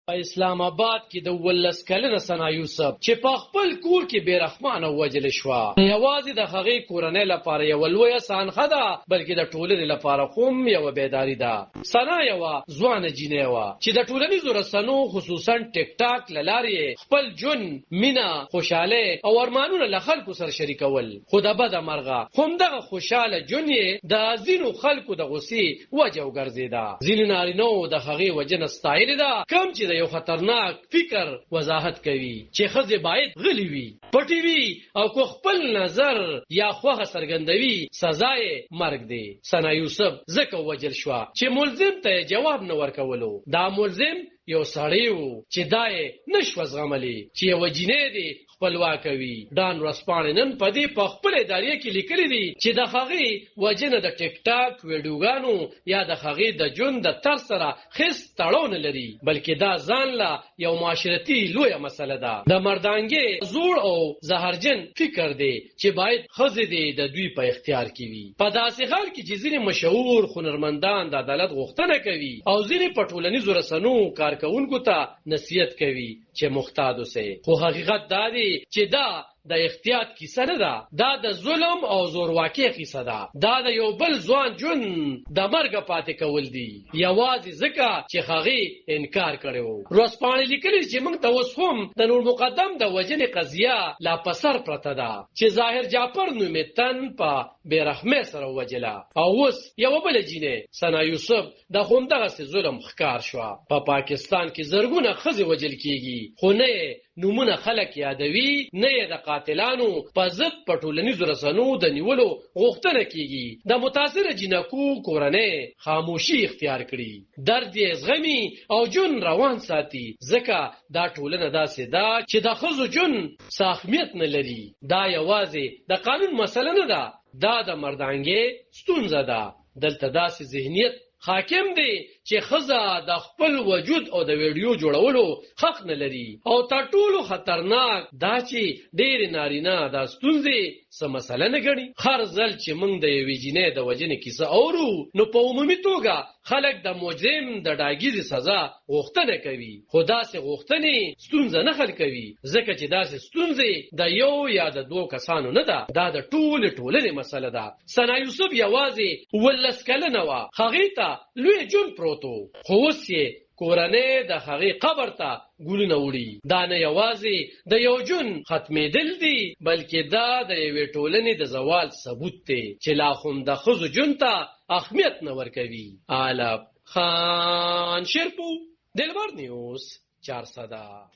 په اسلام آباد کې د 18 کلنه ثنا یوسف چې په خپل کور کې بیرحمانه وجل شوه، یوازې د هغې کورنۍ لپاره یو لویه سانخه ده، بلکې د ټولنې لپاره هم یوه بیداري ده. ثنا یوه ځوانه جینۍ وه چې د ټولنیزو رسنو خصوصا ټیک ټاک له لارې خپل ژوند، مینه، خوشحالۍ او ارمانونه له خلکو سره شریکول. خو د بده مرغه همدغه خوشحاله ژوند یې د ځینو خلکو د غصې وجه وګرځېده. ځینې نارینهو د هغې وجه نه ستایلې ده، کوم چې د یو خطرناک فکر وضاحت کوي چې ښځې باید غلې وي، پټې وي او کو خپل نظر یا خوښه څرګندوي سزا یې مرګ دی. ثنا یوسف ځکه وجل شوه چې ملزم ته جواب نه ورکولو. دا ملزم یو سړی و چې دا یې نشوه زغملی چې یوه جینۍ دی خپلواکه وي. ډان ورځپاڼې نن په دې په خپل اداریه کې لیکلي دي چې د هغې وجه نه د ټیک ټاک ویډیوګانو یا د هغې د ژوند د طرز سره هېڅ تړاو نه لري، بلکې دا ځان له یو معاشرتي لویه مسله ده. د مردانګې زوړ او زهرجن فکر دی چې باید ښځې دې د دوی په اختیار کې وي، په داسې حال کې چې ځینې مشهور هنرمندان د عدالت غوښتنه کوي او ځینې په ټولنیزو رسنو کارکوونکو ته نصیحت کوي چې محتاط اوسئ. خو حقیقت دا دی چې دا د احتیاط کیسه نه ده، دا د ظلم او زورواکۍ کیسه ده. دا د یو بل ځوان ژوند د مرګه پاتې کول دي، یوازې ځکه چې هغې انکار کړی و. ورځپاڼې لیکلي چې موږ ته اوس هم د نور مقدم د وژنې قضیه لا په سر پرته ده چې ظاهر جعفر نومې تن په بېرحمۍ سره ووجله، او اوس یوه بله جینۍ ثنا یوسف د همدغسې ظلم ښکار شوه. په پاکستان کې زرګونه ښځې وژل کېږي، خو نه یې نومونه خلک یادوي، نه یې د قاتلانو په ضد په ټولنیزو رسنو د نیولو غوښتنه کېږي. د متاثره جینکو کورنۍ خاموشي اختیار کړي، درد یې زغمي او ژوند روان ساتي، ځکه دا ټولنه داسې ده چې د ښځو ژوند څه اهمیت نه لري. دا یوازې د قانون مسله نه ده، دا د مردانګۍ ستونزه ده. دلته داسې ذهنیت حاکم دی چې ښځه د خپل وجود او د ویډیو جوړولو حق نه لري، او تر ټولو خطرناک دا چې ډېرې نارینه دا ستونزې څه مسله نه ګڼي. هر ځل چې موږ د یوې جینۍ د وژنې کیسه اورو نو په عمومي توګه خلک د مجرم د ډاګیزې سزا غوښتنه کوي، خو داسې غوښتنې ستونزه نه حل کوي، ځکه چې داسې ستونزې د یو یا د دوو کسانو نه ده، دا د ټولې ټولنې مسله ده. ثنا یوسف یوازې 18 کلنه وه، هغې ته لوی ژوند پروت و، خو اوس یې کورنۍ د هغې قبر ته ګلونه وړي. دا نه یوازې د یو ژوند ختمېدل دي، بلکې دا د یوې ټولنې د زوال ثبوت دی چې لا هم د ښځو ژوند ته اهمیت نه ورکوي. عالب خان شیرپو، دلبر نیوز، 400.